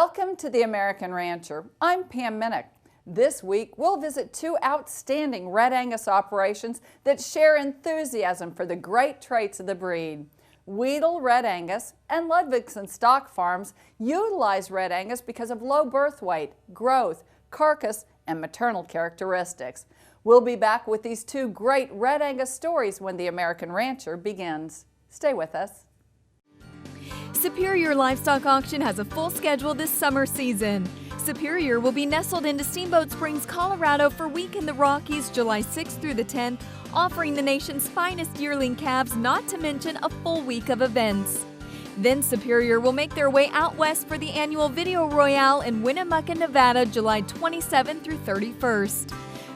Welcome to The American Rancher. I'm Pam Minnick. This week, we'll visit two outstanding Red Angus operations that share enthusiasm for the great traits of the breed. Wedel Red Angus and Ludvigson stock farms utilize Red Angus because of low birth weight, growth, carcass, and maternal characteristics. We'll be back with these two great Red Angus stories when The American Rancher begins. Stay with us. Superior Livestock Auction has a full schedule this summer season. Superior will be nestled into Steamboat Springs, Colorado for Week in the Rockies, July 6th through the 10th, offering the nation's finest yearling calves, not to mention a full week of events. Then Superior will make their way out west for the annual Video Royale in Winnemucca, Nevada, July 27th through 31st.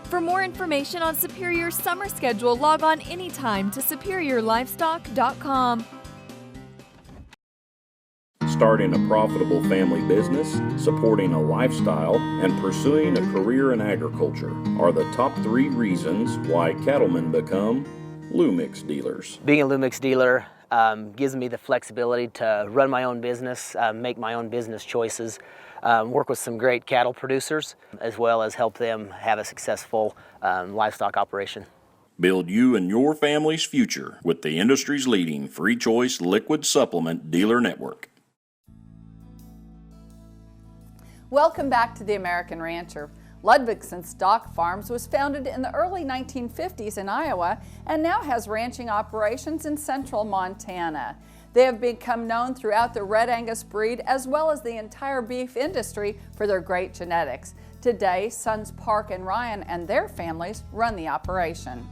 For more information on Superior's summer schedule, log on anytime to superiorlivestock.com. Starting a profitable family business, supporting a lifestyle, and pursuing a career in agriculture are the top 3 reasons why cattlemen become Lumix dealers. Being a Lumix dealer gives me the flexibility to run my own business, make my own business choices, work with some great cattle producers, as well as help them have a successful livestock operation. Build you and your family's future with the industry's leading free choice liquid supplement dealer network. Welcome back to The American Rancher. Ludvigson Stock Farms was founded in the early 1950s in Iowa and now has ranching operations in central Montana. They have become known throughout the Red Angus breed as well as the entire beef industry for their great genetics. Today, sons Park and Ryan and their families run the operation.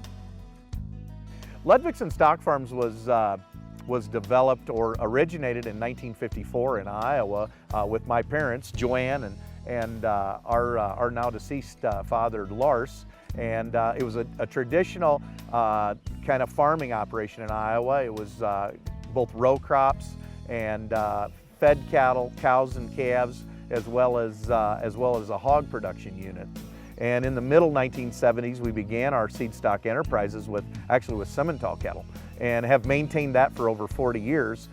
Ludvigson Stock Farms was developed or originated in 1954 in Iowa with my parents, Joanne and our now deceased father, Lars. And it was a traditional kind of farming operation in Iowa. It was both row crops and fed cattle, cows and calves, as well as a hog production unit. And in the middle 1970s, we began our seed stock enterprises with Simmental cattle, and have maintained that for over 40 years,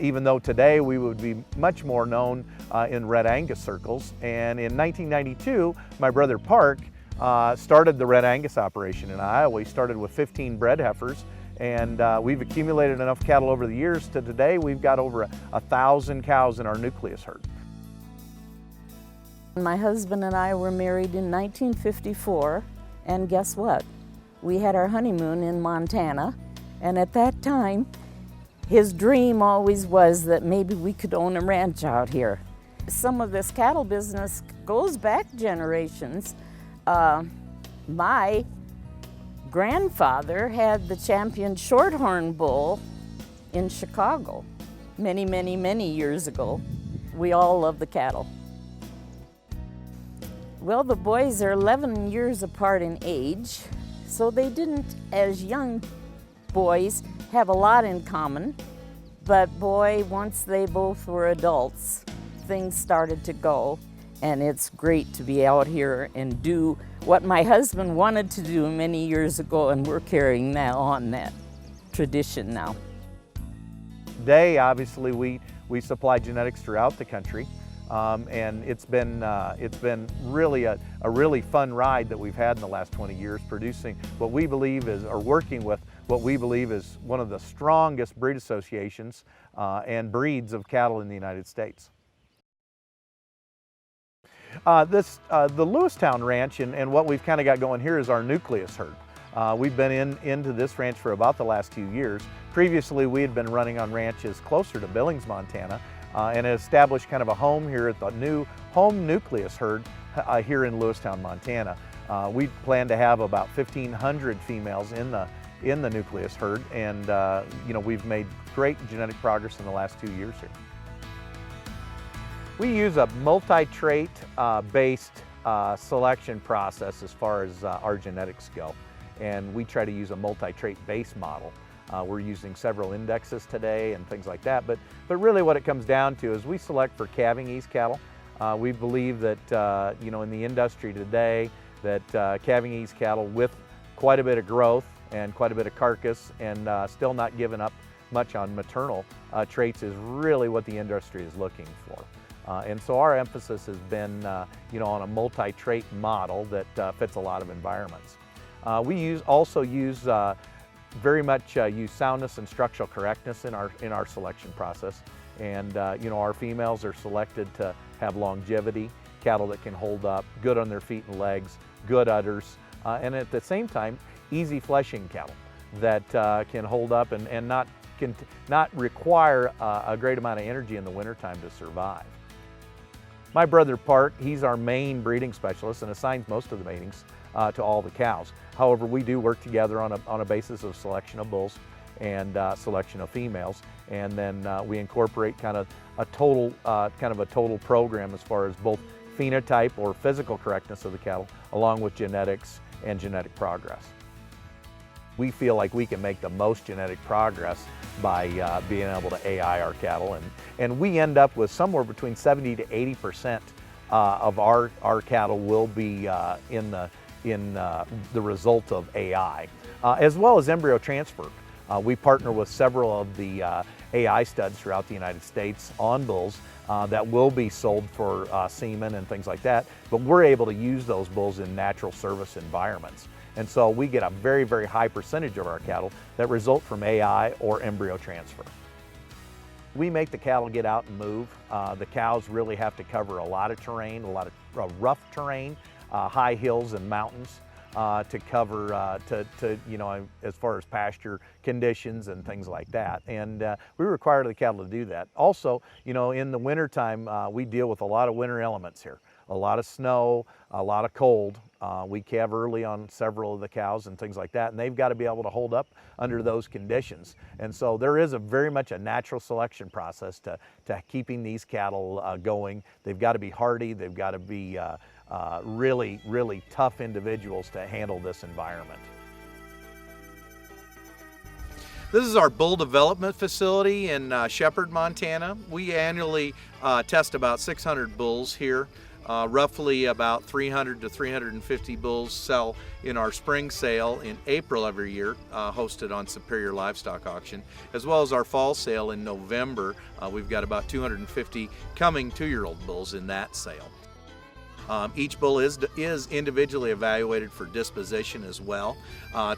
even though today we would be much more known in Red Angus circles. And in 1992, my brother Park started the Red Angus operation in Iowa. He started with 15 bred heifers, and we've accumulated enough cattle over the years to today we've got over 1,000 cows in our nucleus herd. My husband and I were married in 1954, and guess what? We had our honeymoon in Montana, and at that time, his dream always was that maybe we could own a ranch out here. Some of this cattle business goes back generations. My grandfather had the champion Shorthorn bull in Chicago many, many, many years ago. We all love the cattle. Well, the boys are 11 years apart in age, so they didn't, as young boys, have a lot in common. But boy, once they both were adults, things started to go, and it's great to be out here and do what my husband wanted to do many years ago, and we're carrying that on, that tradition now. Today, obviously, we supply genetics throughout the country. And it's been really a really fun ride that we've had in the last 20 years, producing what we believe is, or working with what we believe is one of the strongest breed associations and breeds of cattle in the United States. The Lewistown Ranch and what we've kind of got going here is our nucleus herd. We've been into this ranch for about the last 2 years. Previously, we had been running on ranches closer to Billings, Montana, and established kind of a home here at the new home nucleus herd here in Lewistown, Montana. We plan to have about 1,500 females in the nucleus herd, and we've made great genetic progress in the last 2 years here. We use a multi-trait based selection process as far as our genetics go, and we try to use a multi-trait base model. We're using several indexes today and things like that, but really what it comes down to is we select for calving ease cattle. We believe that in the industry today that calving ease cattle with quite a bit of growth and quite a bit of carcass and still not giving up much on maternal traits is really what the industry is looking for. And so our emphasis has been on a multi-trait model that fits a lot of environments. We also use very much use soundness and structural correctness in our selection process. And our females are selected to have longevity, cattle that can hold up, good on their feet and legs, good udders, and at the same time, easy fleshing cattle that can hold up and not require a great amount of energy in the wintertime to survive. My brother Park, he's our main breeding specialist and assigns most of the matings to all the cows. However, we do work together on a basis of selection of bulls and selection of females, and then we incorporate kind of a total program as far as both phenotype or physical correctness of the cattle, along with genetics and genetic progress. We feel like we can make the most genetic progress by being able to AI our cattle, and we end up with somewhere between 70 to 80% of our cattle will be in the result of AI, as well as embryo transfer. We partner with several of the AI studs throughout the United States on bulls that will be sold for semen and things like that, but we're able to use those bulls in natural service environments. And so we get a very, very high percentage of our cattle that result from AI or embryo transfer. We make the cattle get out and move. The cows really have to cover a lot of terrain, a lot of rough terrain, high hills and mountains to cover, as far as pasture conditions and things like that. And we require the cattle to do that. Also, in the wintertime, we deal with a lot of winter elements here. A lot of snow, a lot of cold. We calve early on several of the cows and things like that, and they've got to be able to hold up under those conditions. And so there is very much a natural selection process to keeping these cattle going. They've got to be hardy, they've got to be really, really tough individuals to handle this environment. This is our bull development facility in Shepherd, Montana. We annually test about 600 bulls here. Roughly about 300 to 350 bulls sell in our spring sale in April every year, hosted on Superior Livestock Auction, as well as our fall sale in November. We've got about 250 coming 2-year-old bulls in that sale. Each bull is individually evaluated for disposition as well,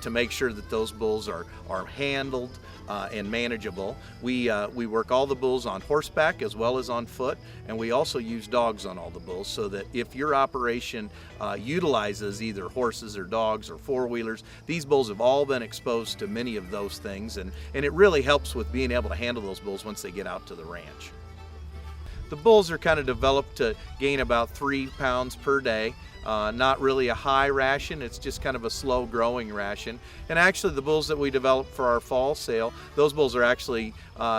to make sure that those bulls are handled and manageable. We work all the bulls on horseback as well as on foot, and we also use dogs on all the bulls, so that if your operation utilizes either horses or dogs or four-wheelers, these bulls have all been exposed to many of those things, and it really helps with being able to handle those bulls once they get out to the ranch. The bulls are kind of developed to gain about 3 pounds per day. Not really a high ration, it's just kind of a slow growing ration. And actually the bulls that we developed for our fall sale, those bulls are actually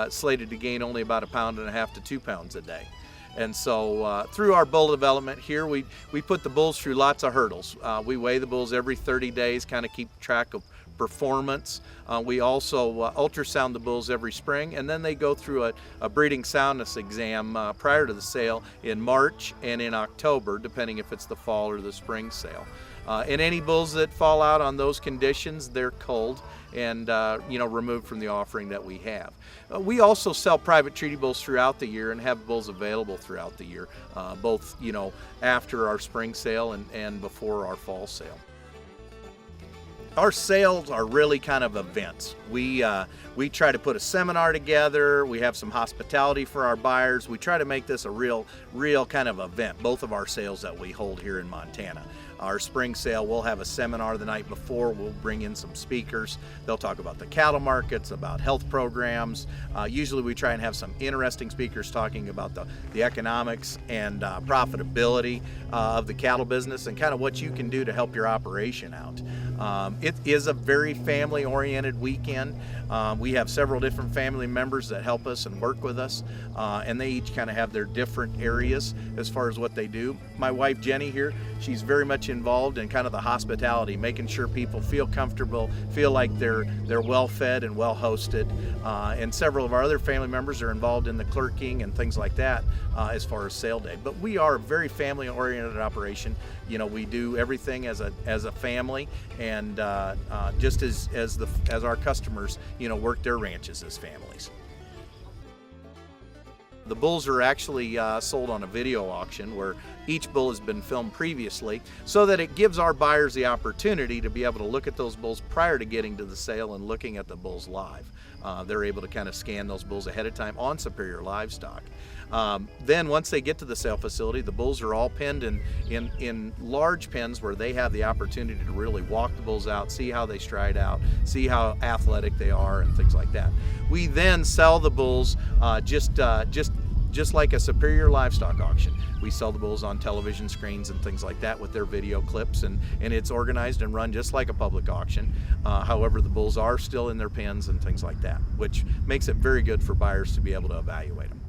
slated to gain only about 1.5 pounds to 2 pounds a day. And so through our bull development here, we put the bulls through lots of hurdles. We weigh the bulls every 30 days, kind of keep track of performance. We also ultrasound the bulls every spring, and then they go through a breeding soundness exam prior to the sale in March and in October, depending if it's the fall or the spring sale. And any bulls that fall out on those conditions, they're culled and removed from the offering that we have. We also sell private treaty bulls throughout the year and have bulls available throughout the year, both after our spring sale and before our fall sale. Our sales are really kind of events. We try to put a seminar together. We have some hospitality for our buyers. We try to make this a real kind of event, both of our sales that we hold here in Montana. Our spring sale, we'll have a seminar the night before. We'll bring in some speakers. They'll talk about the cattle markets, about health programs. Usually we try and have some interesting speakers talking about the economics and profitability of the cattle business and kind of what you can do to help your operation out. It is a very family-oriented weekend. We have several different family members that help us and work with us, and they each kind of have their different areas as far as what they do. My wife Jenny here, she's very much involved in kind of the hospitality, making sure people feel comfortable, feel like they're well fed and well hosted. And several of our other family members are involved in the clerking and things like that as far as sale day. But we are a very family-oriented operation. We do everything as a family, and just as our customers, work their ranches as families. The bulls are actually sold on a video auction where each bull has been filmed previously, so that it gives our buyers the opportunity to be able to look at those bulls prior to getting to the sale and looking at the bulls live. They're able to kind of scan those bulls ahead of time on Superior Livestock. Then once they get to the sale facility, the bulls are all penned in large pens where they have the opportunity to really walk the bulls out, see how they stride out, see how athletic they are, and things like that. We then sell the bulls just like a Superior Livestock auction. We sell the bulls on television screens and things like that with their video clips, and it's organized and run just like a public auction. However, the bulls are still in their pens and things like that, which makes it very good for buyers to be able to evaluate them.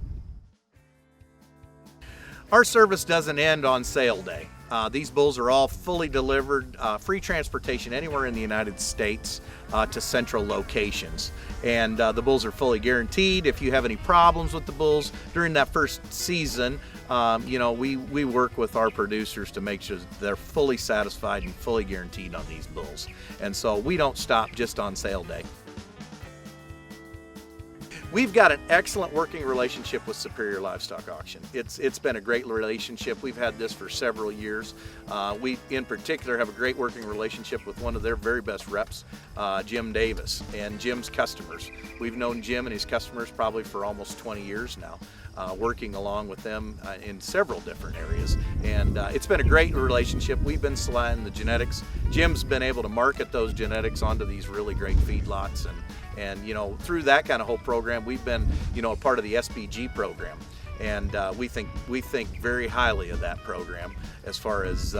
Our service doesn't end on sale day. These bulls are all fully delivered, free transportation anywhere in the United States to central locations. And the bulls are fully guaranteed. If you have any problems with the bulls during that first season, we work with our producers to make sure they're fully satisfied and fully guaranteed on these bulls. And so we don't stop just on sale day. We've got an excellent working relationship with Superior Livestock Auction. It's been a great relationship. We've had this for several years. We, in particular, have a great working relationship with one of their very best reps, Jim Davis, and Jim's customers. We've known Jim and his customers probably for almost 20 years now, working along with them in several different areas. And it's been a great relationship. We've been selecting the genetics. Jim's been able to market those genetics onto these really great feedlots, and through that kind of whole program, we've been a part of the SPG program, and we think very highly of that program. As far as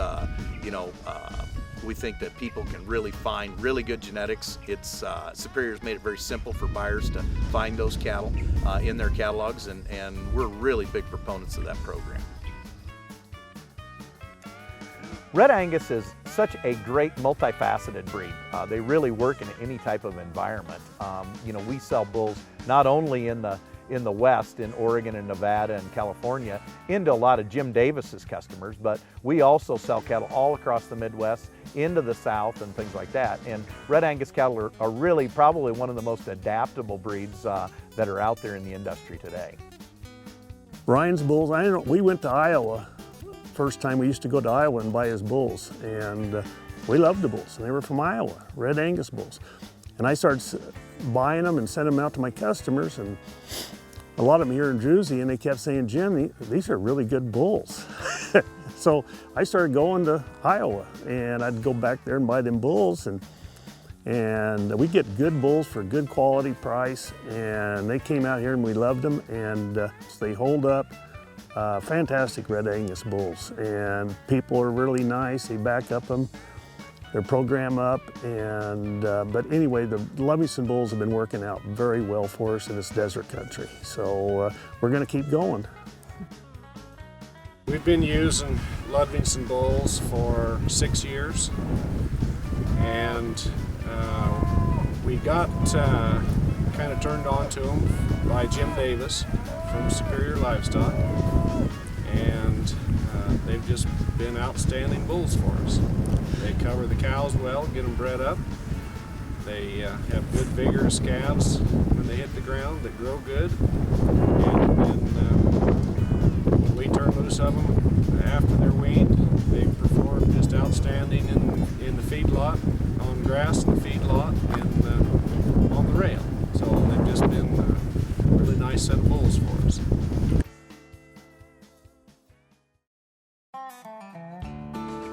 we think that people can really find really good genetics. Superior's made it very simple for buyers to find those cattle in their catalogs, and we're really big proponents of that program. Red Angus is such a great multifaceted breed. They really work in any type of environment. We sell bulls not only in the West, in Oregon and Nevada and California, into a lot of Jim Davis's customers, but we also sell cattle all across the Midwest, into the South and things like that. And Red Angus cattle are really probably one of the most adaptable breeds that are out there in the industry today. Ryan's bulls, we went to Iowa. First time we used to go to Iowa and buy his bulls, and we loved the bulls, and they were from Iowa, Red Angus bulls. And I started buying them and sending them out to my customers, and a lot of them here in Jersey, and they kept saying, Jim, these are really good bulls. So I started going to Iowa, and I'd go back there and buy them bulls, and we get good bulls for good quality price, and they came out here and we loved them, and they hold up. Fantastic Red Angus bulls, and people are really nice. They back up them, their program up, and but anyway, the Ludvigson bulls have been working out very well for us in this desert country. So we're going to keep going. We've been using Ludvigson bulls for 6 years, and we got kind of turned on to them by Jim Davis from Superior Livestock, and they've just been outstanding bulls for us. They cover the cows well, get them bred up. They have good vigorous calves when they hit the ground that grow good, and when we turn loose of them after they're weaned, they perform just outstanding in the feedlot, on grass in the feedlot, and on the rail. So they've just been a really nice set of bulls for us.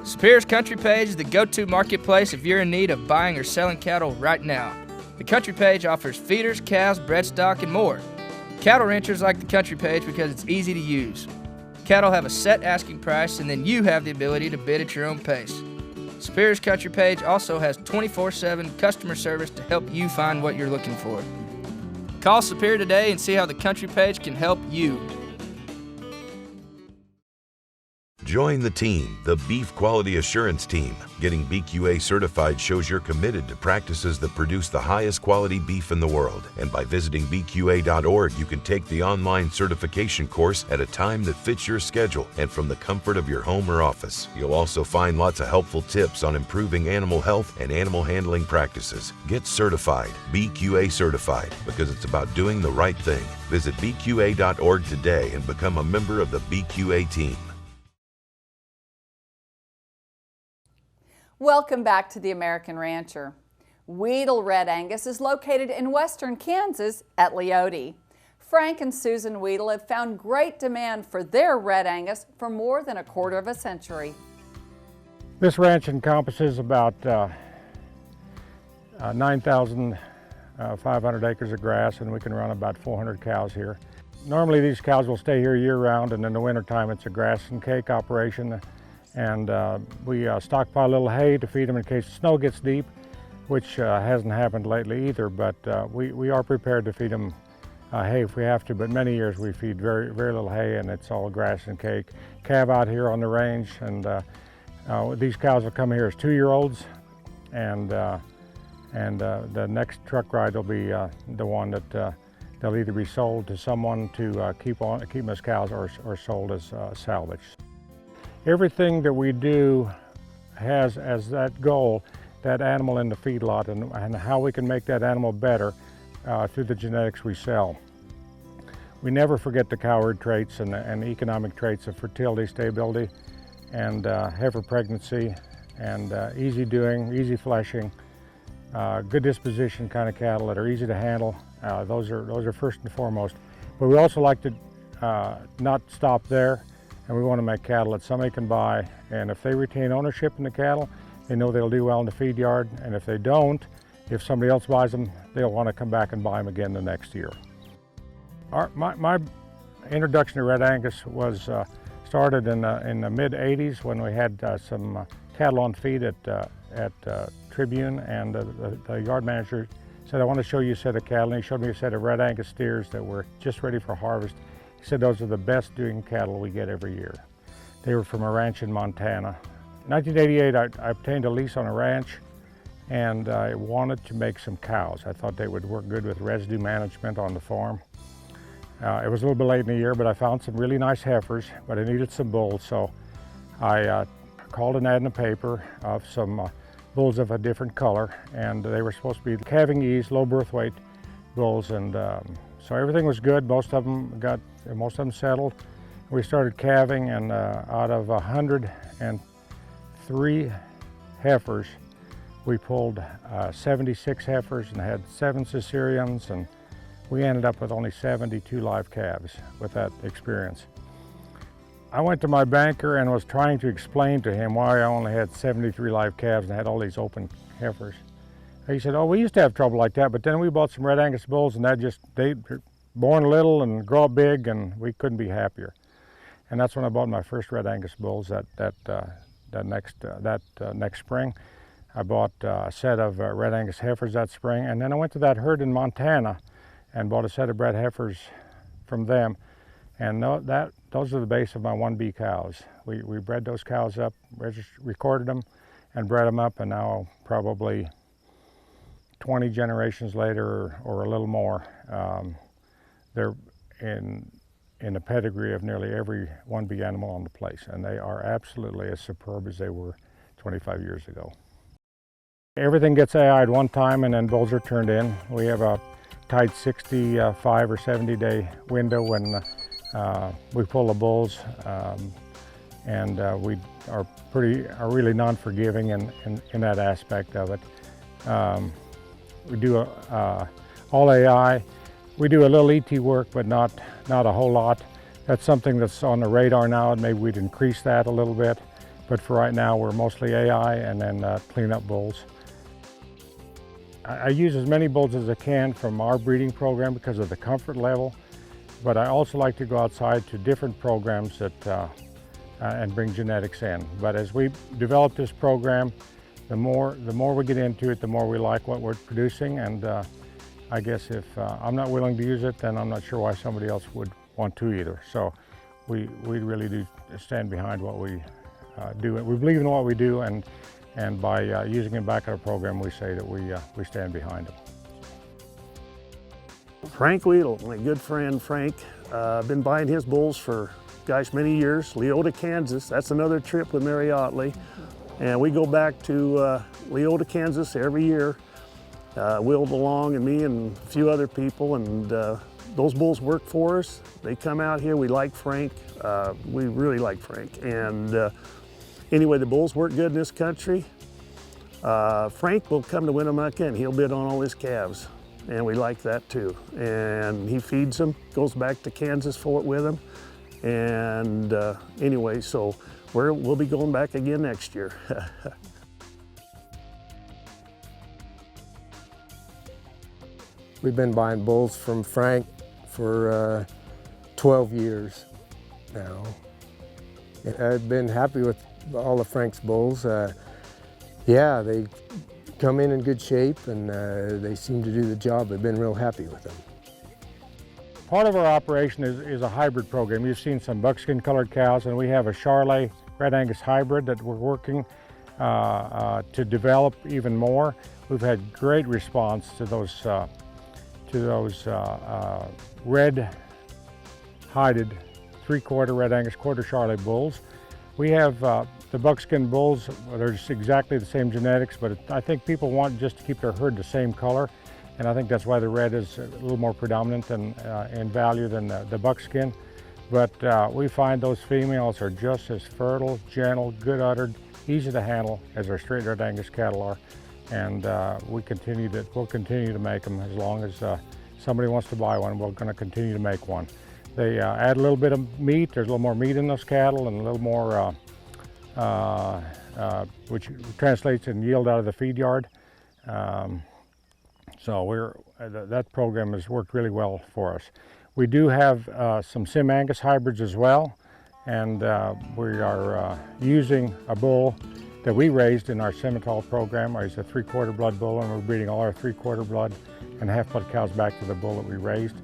Superior's Country Page is the go-to marketplace if you're in need of buying or selling cattle right now. The Country Page offers feeders, cows, bred stock, and more. Cattle ranchers like the Country Page because it's easy to use. Cattle have a set asking price, and then you have the ability to bid at your own pace. Superior's Country Page also has 24/7 customer service to help you find what you're looking for. Call Superior today and see how the Country Page can help you. Join the team, the Beef Quality Assurance Team. Getting BQA certified shows you're committed to practices that produce the highest quality beef in the world. And by visiting BQA.org, you can take the online certification course at a time that fits your schedule and from the comfort of your home or office. You'll also find lots of helpful tips on improving animal health and animal handling practices. Get certified, BQA certified, because it's about doing the right thing. Visit BQA.org today and become a member of the BQA team. Welcome back to the American Rancher. Wedel Red Angus is located in western Kansas at Leote. Frank and Susan Wedel have found great demand for their Red Angus for more than a quarter of a century. This ranch encompasses about 9,500 acres of grass, and we can run about 400 cows here. Normally these cows will stay here year-round, and in the wintertime it's a grass and cake operation. And we stockpile a little hay to feed them in case the snow gets deep, which hasn't happened lately either, but we are prepared to feed them hay if we have to, but many years we feed very little hay, and it's all grass and cake. Calve out here on the range, and these cows will come here as 2-year-olds, and the next truck ride will be the one that they'll either be sold to someone to keep them as cows or sold as salvage. Everything that we do has as that goal that animal in the feedlot and how we can make that animal better through the genetics we sell. We never forget the cow herd traits and the economic traits of fertility, stability, and heifer pregnancy, and easy doing, easy fleshing, good disposition kind of cattle that are easy to handle. Those are first and foremost. But we also like to not stop there. And we want to make cattle that somebody can buy, and if they retain ownership in the cattle, they know they'll do well in the feed yard, and if they don't, if somebody else buys them, they'll want to come back and buy them again the next year. My introduction to Red Angus was started in the mid-'80s when we had some cattle on feed at Tribune, and the yard manager said, "I want to show you a set of cattle," and he showed me a set of Red Angus steers that were just ready for harvest. He said those are the best doing cattle we get every year. They were from a ranch in Montana. In 1988, I obtained a lease on a ranch, and I wanted to make some cows. I thought they would work good with residue management on the farm. It was a little bit late in the year, but I found some really nice heifers, but I needed some bulls, so I called an ad in the paper of some bulls of a different color, and they were supposed to be calving ease, low birth weight bulls, and so everything was good. Most of them settled. We started calving, and out of 103 heifers, we pulled 76 heifers and had 7 cesareans, and we ended up with only 72 live calves with that experience. I went to my banker and was trying to explain to him why I only had 73 live calves and had all these open heifers. He said, "Oh, we used to have trouble like that, but then we bought some Red Angus bulls, and they born little and grow up big, and we couldn't be happier." And that's when I bought my first Red Angus bulls. That next spring, I bought a set of Red Angus heifers that spring, and then I went to that herd in Montana and bought a set of bred heifers from them, and those are the base of my 1B cows. We bred those cows up, recorded them, and bred them up, and now probably 20 generations later or a little more, they're in the pedigree of nearly every 1B animal on the place, and they are absolutely as superb as they were 25 years ago. Everything gets AI'd one time, and then bulls are turned in. We have a tight 65 or 70 day window when we pull the bulls, and we are really non-forgiving in that aspect of it. We do all AI. We do a little ET work, but not a whole lot. That's something that's on the radar now, and maybe we'd increase that a little bit. But for right now, we're mostly AI and then clean up bulls. I use as many bulls as I can from our breeding program because of the comfort level, but I also like to go outside to different programs and bring genetics in. But as we develop this program, the more we get into it, the more we like what we're producing, and I guess if I'm not willing to use it, then I'm not sure why somebody else would want to either. So we really do stand behind what we do. We believe in what we do, and by using it back in our program, we say that we stand behind it. Frank Wedel, my good friend Frank. I've been buying his bulls for, gosh, many years. Leota, Kansas, that's another trip with Mary Otley. And we go back to Leota, Kansas every year. Will DeLong and me and a few other people, and those bulls work for us. They come out here, we like Frank. We really like Frank. And anyway, the bulls work good in this country. Frank will come to Winnemucca and he'll bid on all his calves. And we like that too. And he feeds them, goes back to Kansas for it with them. And anyway, so we'll be going back again next year. We've been buying bulls from Frank for 12 years now. I've been happy with all of Frank's bulls. Yeah, they come in good shape, and they seem to do the job. I've been real happy with them. Part of our operation is a hybrid program. You've seen some buckskin colored cows, and we have a Charolais Red Angus hybrid that we're working to develop even more. We've had great response to those red-hided 3/4 Red Angus, quarter Charolais bulls. We have the buckskin bulls. They're just exactly the same genetics, but I think people want just to keep their herd the same color, and I think that's why the red is a little more predominant in value than the buckskin. But we find those females are just as fertile, gentle, good-uddered, easy to handle as our straight Red Angus cattle are, and we'll continue to make them as long as somebody wants to buy one. We're going to continue to make one. They add a little bit of meat. There's a little more meat in those cattle, and a little more, which translates in yield out of the feed yard. So that program has worked really well for us. We do have some Sim Angus hybrids as well, and we are using a bull that we raised in our Simmental program. He's a 3/4 blood bull, and we're breeding all our 3/4 blood and half blood cows back to the bull that we raised.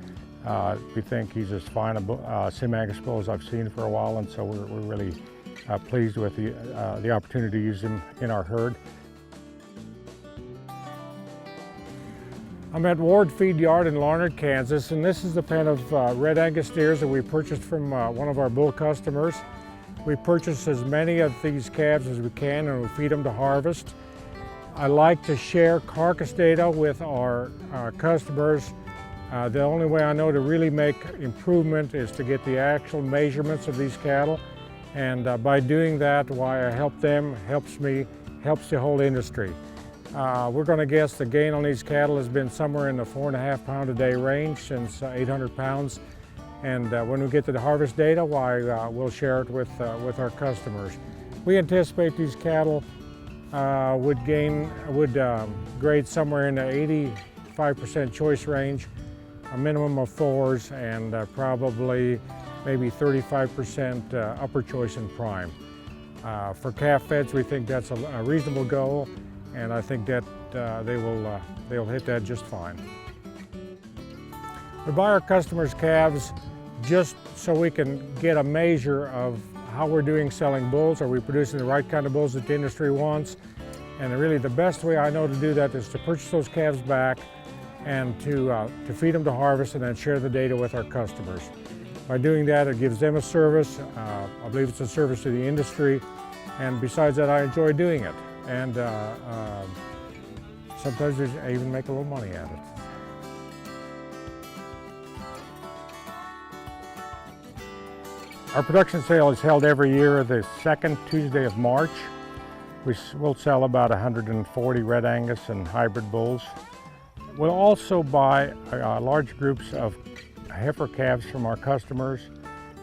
We think he's as fine a Sim Angus bull as I've seen for a while, and so we're really pleased with the opportunity to use him in our herd. I'm at Ward Feed Yard in Larned, Kansas, and this is the pen of Red Angus steers that we purchased from one of our bull customers. We purchase as many of these calves as we can, and we feed them to harvest. I like to share carcass data with our customers. The only way I know to really make improvement is to get the actual measurements of these cattle, and by doing that, why I help them, helps me, helps the whole industry. We're going to guess the gain on these cattle has been somewhere in the 4.5 pound a day range since 800 pounds. And when we get to the harvest data, why we'll share it with our customers. We anticipate these cattle would grade somewhere in the 85% choice range, a minimum of 4s, and probably maybe 35% upper choice in prime. For calf feds, we think that's a reasonable goal, and I think that they'll hit that just fine. We buy our customers' calves just so we can get a measure of how we're doing selling bulls. Are we producing the right kind of bulls that the industry wants? And really the best way I know to do that is to purchase those calves back and to feed them to harvest and then share the data with our customers. By doing that, it gives them a service. I believe it's a service to the industry, and besides that, I enjoy doing it. And sometimes I even make a little money at it. Our production sale is held every year the second Tuesday of March. We'll sell about 140 Red Angus and hybrid bulls. We'll also buy large groups of heifer calves from our customers,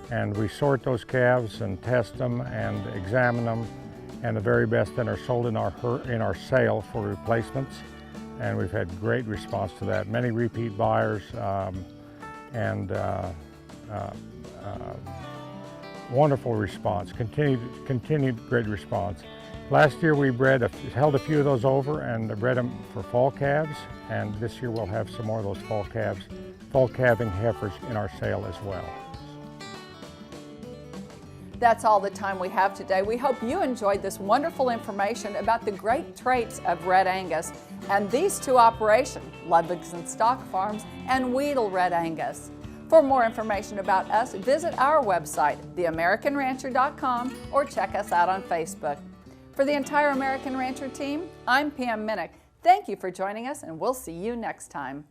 and we sort those calves and test them and examine them, and the very best then are sold in our sale for replacements, and we've had great response to that. Many repeat buyers and wonderful response, continued great response. Last year we held a few of those over and bred them for fall calves, and this year we'll have some more of those fall calving heifers in our sale as well. That's all the time we have today. We hope you enjoyed this wonderful information about the great traits of Red Angus and these two operations, Ludvigson Stock Farms and Wedel Red Angus. For more information about us, visit our website, theamericanrancher.com, or check us out on Facebook. For the entire American Rancher team, I'm Pam Minnick. Thank you for joining us, and we'll see you next time.